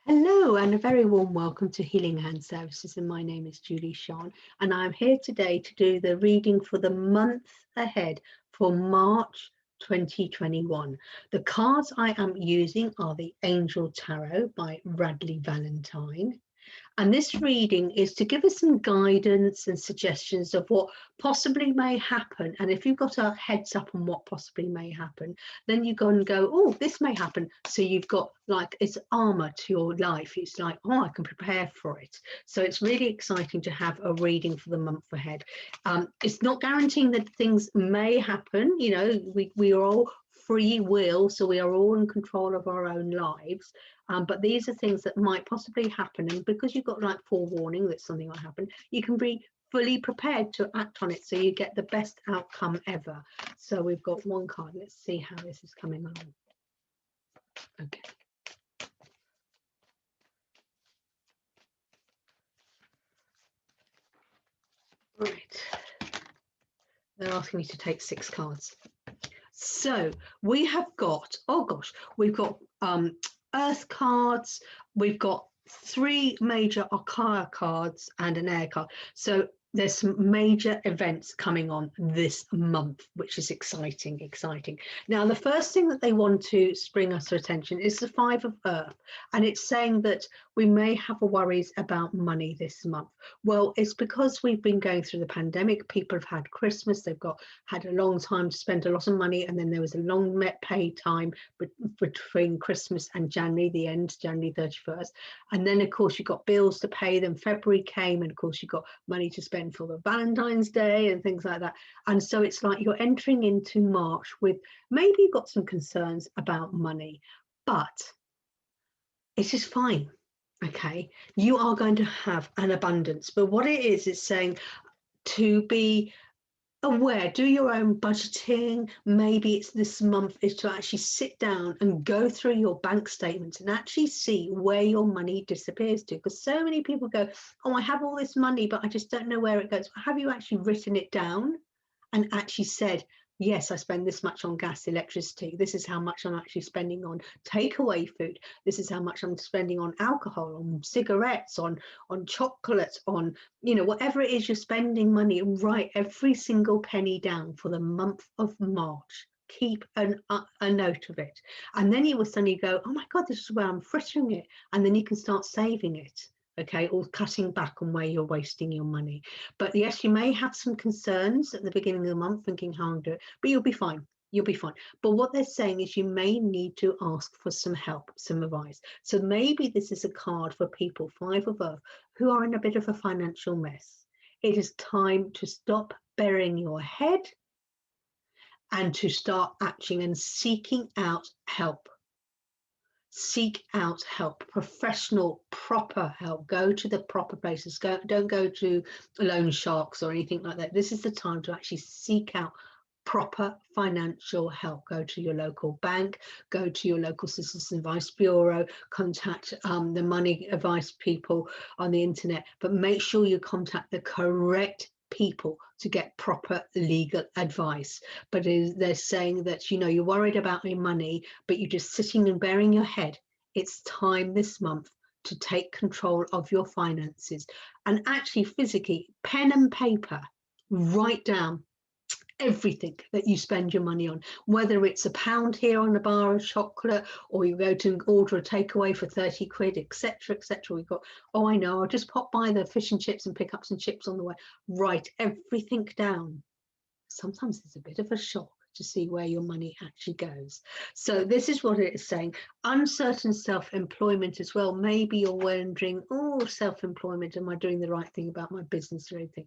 Hello and a very warm welcome to Healing Hand Services, and my name is Julie-Sian, and I'm here today to do the reading for the month ahead for March 2021. The cards I am using are the Angel Tarot by Radleigh Valentine. And this reading is to give us some guidance and suggestions of what possibly may happen. And if you've got a heads up on what possibly may happen, then you go and go, oh, this may happen. So you've got like it's armor to your life. It's like, oh, I can prepare for it. So it's really exciting to have a reading for the month ahead. It's not guaranteeing that things may happen. You know, we are all free will, so we are all in control of our own lives. But these are things that might possibly happen, and because you've got like forewarning that something will happen, you can be fully prepared to act on it so you get the best outcome ever. So we've got one card. Let's see how this is coming on. Okay. Right. They're asking me to take 6 cards. So we have got, oh gosh, we've got Earth cards, we've got 3 major Arcana cards and an air card. So there's some major events coming on this month, which is exciting. Now, the first thing that they want to bring us to attention is the 5 of Earth, and it's saying that we may have worries about money this month. Well, it's because we've been going through the pandemic. People have had Christmas, they've had a long time to spend a lot of money, and then there was a long paid time between Christmas and January, the end, January 31st. And then, of course, you've got bills to pay. Then February came, and of course, you've got money to spend for the Valentine's Day and things like that. And so it's like you're entering into March with maybe you've got some concerns about money, but it is fine. Okay, you are going to have an abundance. But what it is, it's saying to be aware, do your own budgeting. Maybe it's this month is to actually sit down and go through your bank statements and actually see where your money disappears to, because so many people go, oh, I have all this money but I just don't know where it goes. Have you actually written it down and actually said, yes, I spend this much on gas, electricity, this is how much I'm actually spending on takeaway food, this is how much I'm spending on alcohol, on cigarettes, on chocolates, on, you know, whatever it is you're spending money, write every single penny down for the month of March. Keep a note of it. And then you will suddenly go, oh my God, this is where I'm frittering it. And then you can start saving it. Okay, or cutting back on where you're wasting your money. But yes, you may have some concerns at the beginning of the month, thinking how I'm doing, but you'll be fine. You'll be fine. But what they're saying is you may need to ask for some help, some advice. So maybe this is a card for people, 5 of Earth, who are in a bit of a financial mess. It is time to stop burying your head and to start acting and seeking out help. Seek out help, professional, proper help. Go to the proper places. Don't go to loan sharks or anything like that. This is the time to actually seek out proper financial help. Go to your local bank, go to your local Citizens Advice Bureau, contact the money advice people on the internet, but make sure you contact the correct people to get proper legal advice. But they're saying that, you know, you're worried about your money, but you're just sitting and burying your head. It's time this month to take control of your finances and actually physically, pen and paper, write down everything that you spend your money on, whether it's £1 here on a bar of chocolate, or you go to order a takeaway for 30 quid, etc., etc. We've got, oh, I know, I'll just pop by the fish and chips and pick up some chips on the way. Write everything down. Sometimes it's a bit of a shock to see where your money actually goes. So this is what it is saying. Uncertain self-employment as well. Maybe you're wondering, oh, self-employment, am I doing the right thing about my business or anything?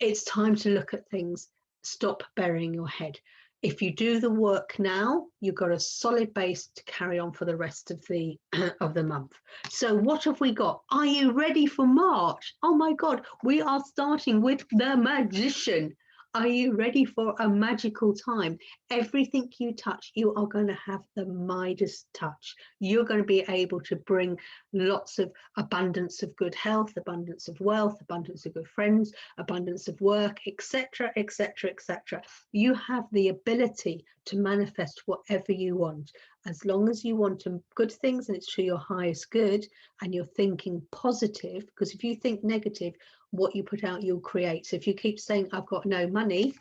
It's time to look at things. Stop burying your head. If you do the work now, you've got a solid base to carry on for the rest of the month. So what have we got? Are you ready for March? Oh my God, we are starting with the Magician. Are you ready for a magical time? Everything you touch, you are going to have the Midas touch. You're going to be able to bring lots of abundance of good health, abundance of wealth, abundance of good friends, abundance of work, etc., etc., etc. You have the ability to manifest whatever you want. As long as you want good things and it's to your highest good and you're thinking positive, because if you think negative, what you put out, you'll create. So if you keep saying, I've got no money,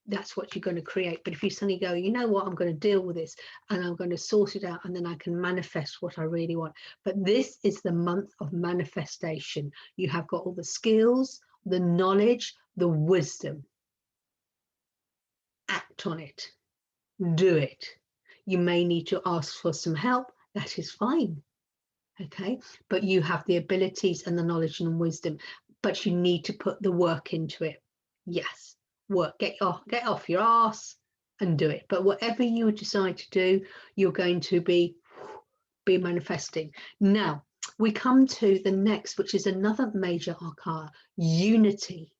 that's what you're going to create. But if you suddenly go, you know what, I'm going to deal with this and I'm going to sort it out, and then I can manifest what I really want. But this is the month of manifestation. You have got all the skills, the knowledge, the wisdom. Act on it. Do it. You may need to ask for some help. That is fine. Okay. But you have the abilities and the knowledge and wisdom, but you need to put the work into it. Yes. Work, get off your ass and do it. But whatever you decide to do, you're going to be manifesting. Now we come to the next, which is another major arcana, unity.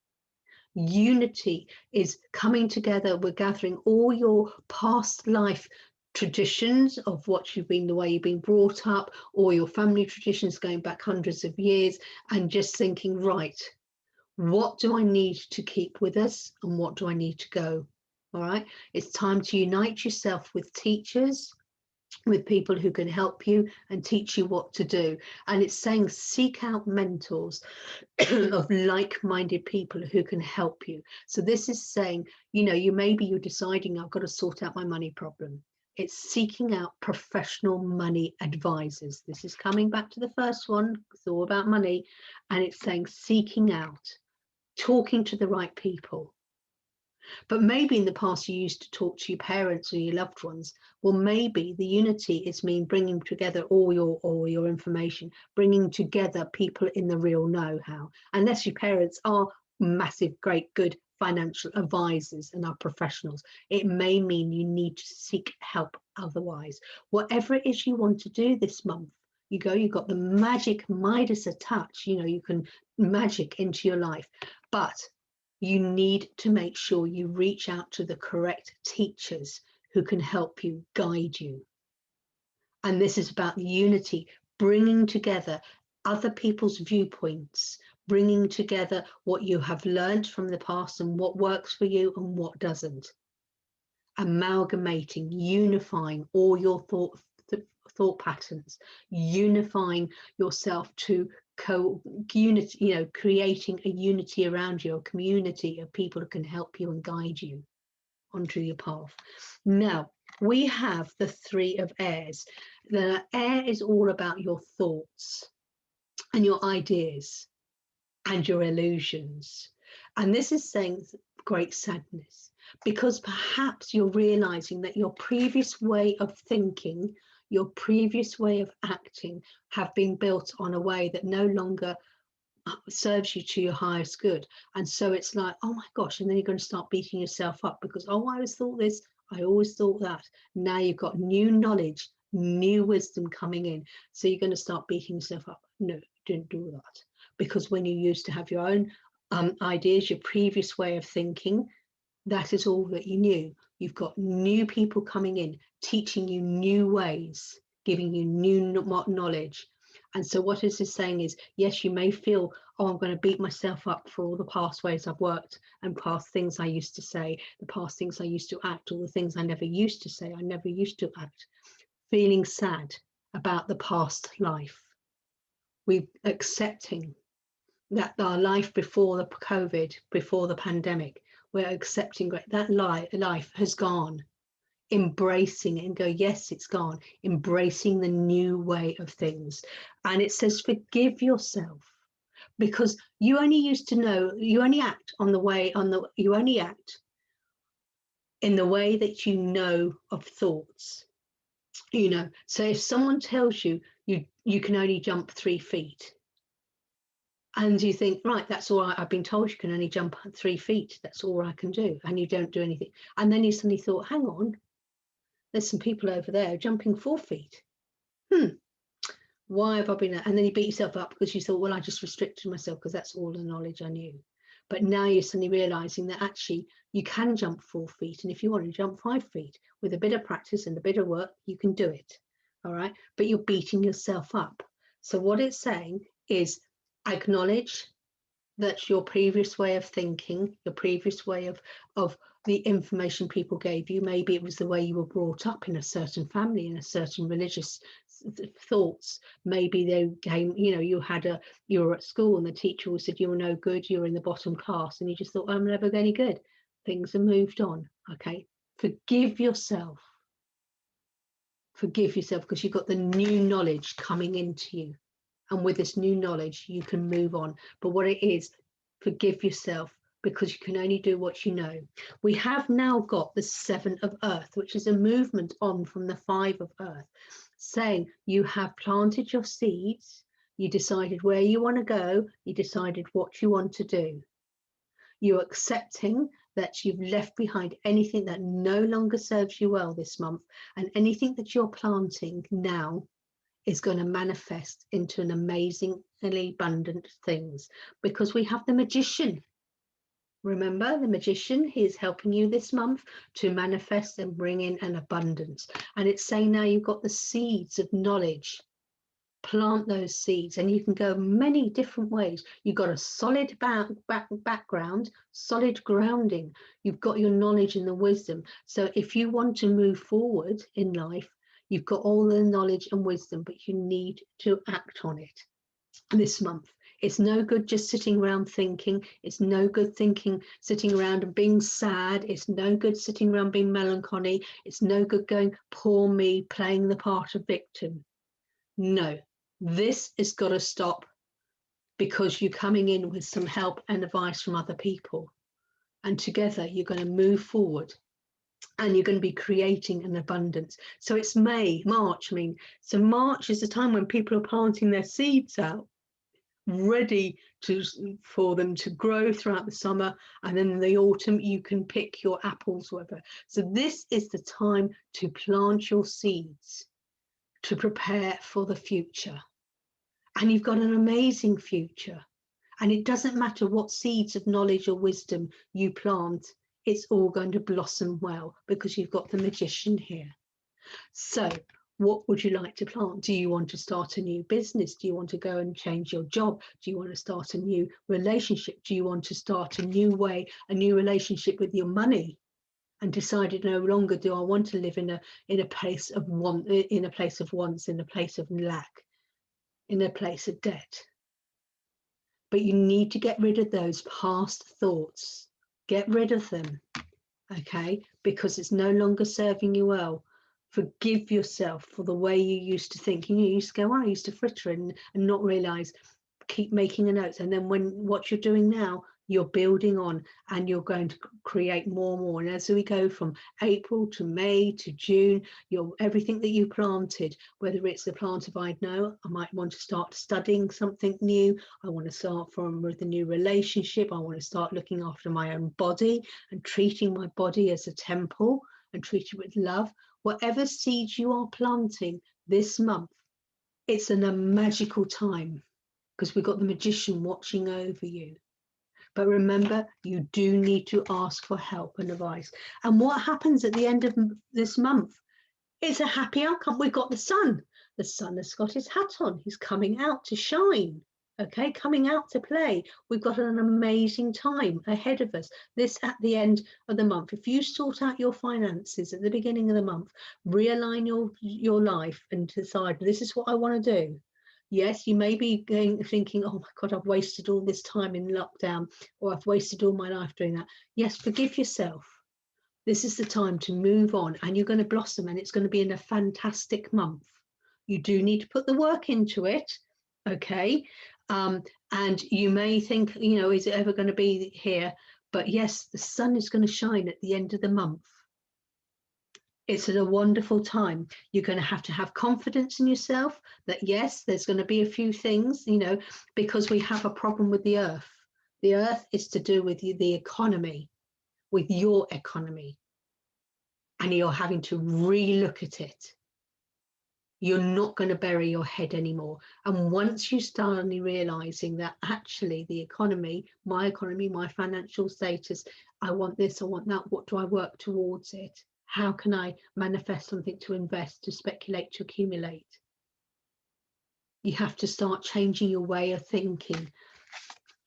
Unity is coming together. We're gathering all your past life traditions of what you've been, the way you've been brought up, or your family traditions going back hundreds of years, and just thinking, right, what do I need to keep with us and what do I need to go? All right, it's time to unite yourself with teachers, with people who can help you and teach you what to do. And it's saying seek out mentors of like-minded people who can help you. So this is saying, you're deciding, I've got to sort out my money problem. It's seeking out professional money advisors. This is coming back to the first one. It's all about money. And it's saying seeking out, talking to the right people. But maybe in the past you used to talk to your parents or your loved ones. Well, maybe the unity is bringing together all your information, bringing together people in the real know-how. Unless your parents are massive, great, good financial advisors and are professionals, it may mean you need to seek help otherwise. Whatever it is you want to do this month, you've got the magic Midas touch, you can magic into your life, but you need to make sure you reach out to the correct teachers who can help you, guide you. And this is about unity, bringing together other people's viewpoints, bringing together what you have learned from the past and what works for you and what doesn't. Amalgamating, unifying all your thought patterns, unifying yourself to unity, creating a unity around you, a community of people who can help you and guide you onto your path. Now we have the three of airs. The air is all about your thoughts and your ideas and your illusions. And this is saying great sadness, because perhaps you're realizing that your previous way of thinking, your previous way of acting have been built on a way that no longer serves you to your highest good. And so it's like, oh my gosh, and then you're going to start beating yourself up because, oh, I always thought this, I always thought that. Now you've got new knowledge, new wisdom coming in. So you're going to start beating yourself up. No, don't do that. Because when you used to have your own ideas, your previous way of thinking, that is all that you knew. You've got new people coming in, teaching you new ways, giving you new knowledge. And so what this is saying is, yes, you may feel, oh, I'm going to beat myself up for all the past ways I've worked and past things I used to say, the past things I used to act, all the things I never used to say, I never used to act, feeling sad about the past life. We're accepting that our life before the COVID, before the pandemic, we're accepting that life has gone, embracing it and go, yes, it's gone, embracing the new way of things. And it says, forgive yourself, because you only used to know, you only act you only act in the way that you know of thoughts. So if someone tells you you can only jump 3 feet, and you think, right, that's all right, I've been told you can only jump 3 feet, that's all I can do, and you don't do anything. And then you suddenly thought, hang on, there's some people over there jumping 4 feet. Why have I been there? And then you beat yourself up because you thought, well, I just restricted myself because that's all the knowledge I knew. But now you're suddenly realizing that actually you can jump 4 feet. And if you want to jump 5 feet with a bit of practice and a bit of work, you can do it. All right. But you're beating yourself up. So what it's saying is, acknowledge that your previous way of thinking, your previous way of the information people gave you. Maybe it was the way you were brought up in a certain family, in a certain religious thoughts. Maybe they came, you know, you were at school and the teacher always said you were no good, you were in the bottom class, and you just thought, I'm never any good. Things have moved on. Okay, forgive yourself. Forgive yourself, because you've got the new knowledge coming into you, and with this new knowledge you can move on. But what it is, forgive yourself, because you can only do what you know. We have now got the 7 of earth, which is a movement on from the 5 of earth, saying you have planted your seeds, you decided where you want to go, you decided what you want to do. You're accepting that you've left behind anything that no longer serves you well this month, and anything that you're planting now is going to manifest into an amazingly abundant things, because we have the magician. Remember, the magician, he is helping you this month to manifest and bring in an abundance. And it's saying now you've got the seeds of knowledge. Plant those seeds, and you can go many different ways. You've got a solid background, solid grounding. You've got your knowledge and the wisdom. So if you want to move forward in life, you've got all the knowledge and wisdom, but you need to act on it this month. It's no good just sitting around thinking. It's no good sitting around and being sad. It's no good sitting around being melancholy. It's no good going, poor me, playing the part of victim. No, this has got to stop, because you're coming in with some help and advice from other people. And together you're going to move forward, and you're going to be creating an abundance. So it's March. So March is the time when people are planting their seeds out, ready for them to grow throughout the summer, and then in the autumn you can pick your apples, whatever. So this is the time to plant your seeds, to prepare for the future. And you've got an amazing future, and it doesn't matter what seeds of knowledge or wisdom you plant, it's all going to blossom well, because you've got the magician here. So what would you like to plant? Do you want to start a new business? Do you want to go and change your job? Do you want to start a new relationship? Do you want to start a new relationship with your money, and decided no longer do I want to live in a place of want, in a place of wants, in a place of lack, in a place of debt? But you need to get rid of those past thoughts. Get rid of them, okay? Because it's no longer serving you well. Forgive yourself for the way you used to think. You used to go, I used to fritter and not realize. Keep making a note, and then what you're doing now, you're building on, and you're going to create more and more. And as we go from April to May to June, everything that you planted, whether it's the plant of I might want to start studying something new, I want to start with a new relationship, I want to start looking after my own body and treating my body as a temple and treat it with love. Whatever seeds you are planting this month, it's a magical time, because we've got the magician watching over you. But remember, you do need to ask for help and advice. And what happens at the end of this month? It's a happy outcome. We've got the sun. The sun has got his hat on. He's coming out to shine, okay, coming out to play. We've got an amazing time ahead of us. This at the end of the month. If you sort out your finances at the beginning of the month, realign your life and decide, this is what I want to do. Yes, you may be thinking, oh my God, I've wasted all this time in lockdown, or I've wasted all my life doing that. Yes, forgive yourself. This is the time to move on, and you're going to blossom, and it's going to be in a fantastic month. You do need to put the work into it, okay? And you may think, is it ever going to be here? But yes, the sun is going to shine at the end of the month. It's a wonderful time. You're going to have confidence in yourself that, yes, there's going to be a few things, because we have a problem with the earth. The earth is to do with the economy, with your economy. And you're having to re-look at it. You're not going to bury your head anymore. And once you start realizing that actually the economy, my financial status, I want this, I want that, what do I work towards it? How can I manifest something to invest, to speculate, to accumulate? You have to start changing your way of thinking.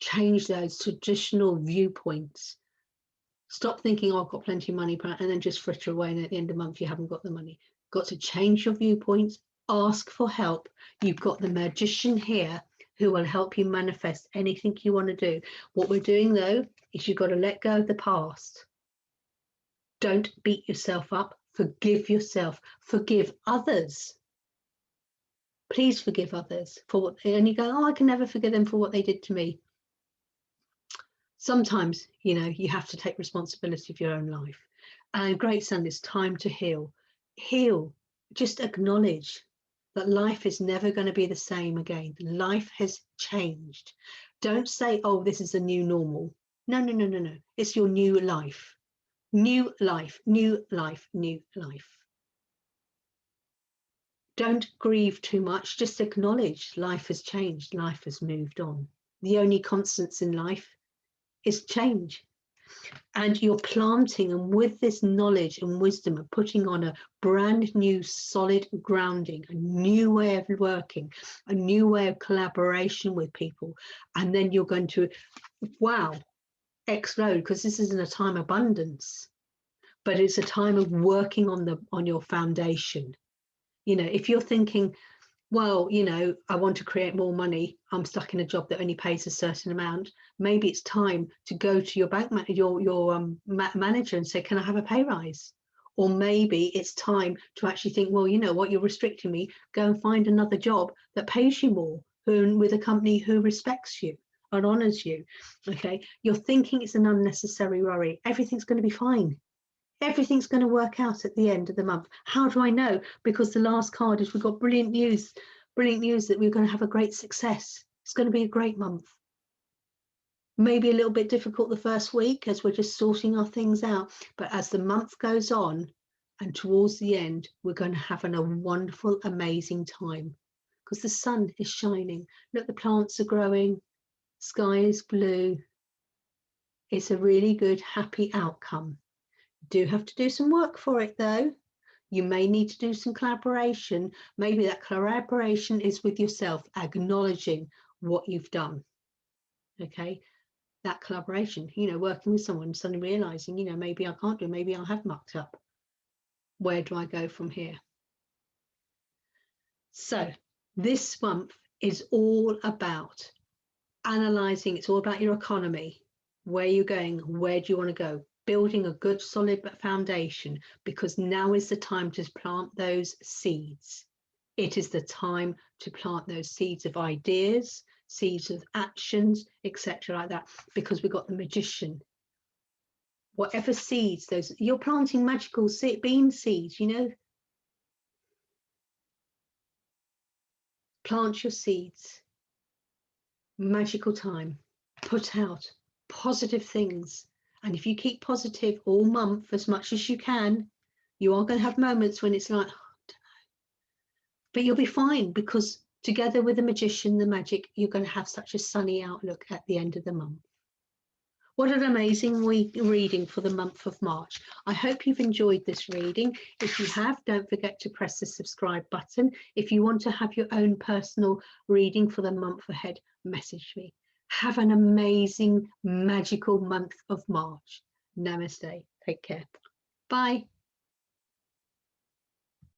Change those traditional viewpoints. Stop thinking, oh, I've got plenty of money, and then just fritter away, and at the end of the month you haven't got the money. Got to change your viewpoints, ask for help. You've got the magician here who will help you manifest anything you want to do. What we're doing though is you've got to let go of the past. Don't beat yourself up. Forgive yourself. Forgive others. Please forgive others for what, and you go, oh, I can never forgive them for what they did to me. Sometimes, you know, you have to take responsibility of your own life. And Great Sun, it's time to heal. Heal. Just acknowledge that life is never going to be the same again. Life has changed. Don't say, oh, this is a new normal. No, no, no, no, no. It's your new life. New life, new life, new life. Don't grieve too much. Just acknowledge life has changed. Life has moved on. The only constants in life is change. And you're planting, and with this knowledge and wisdom of putting on a brand new solid grounding, a new way of working, a new way of collaboration with people, and then you're going to, wow, explode, because this isn't a time of abundance, but it's a time of working on your foundation. You know, if you're thinking, well, you know, I want to create more money, I'm stuck in a job that only pays a certain amount, maybe it's time to go to your bank manager and say, can I have a pay rise? Or maybe it's time to actually think, well, you know what, you're restricting me, go and find another job that pays you more, with a company who respects you and honors you. Okay, you're thinking it's an unnecessary worry. Everything's going to be fine. Everything's going to work out at the end of the month. How do I know? Because the last card is, we've got brilliant news that we're going to have a great success. It's going to be a great month. Maybe a little bit difficult the first week as we're just sorting our things out. But as the month goes on and towards the end, we're going to have a wonderful, amazing time because the sun is shining. Look, the plants are growing. Sky is blue. It's a really good, happy outcome. Do have to do some work for it though. You may need to do some collaboration. Maybe that collaboration is with yourself, acknowledging what you've done. Okay, that collaboration, you know, working with someone, suddenly realizing, you know, maybe I can't do, maybe I have mucked up. Where do I go from here? So this month is all about analyzing. It's all about your economy. Where are you going? Where do you want to go? Building a good solid foundation, because now is the time to plant those seeds. It is the time to plant those seeds of ideas, seeds of actions, etc. like that, because we've got the magician. Whatever seeds, those, you're planting magical bean seeds, you know. Plant your seeds. Magical time. Put out positive things. And if you keep positive all month as much as you can, you are going to have moments when it's like, oh, I don't know. But you'll be fine, because together with the magician, the magic, you're going to have such a sunny outlook at the end of the month. What an amazing reading for the month of March. I hope you've enjoyed this reading. If you have, don't forget to press the subscribe button. If you want to have your own personal reading for the month ahead, message me. Have an amazing, magical month of March. Namaste. Take care. Bye.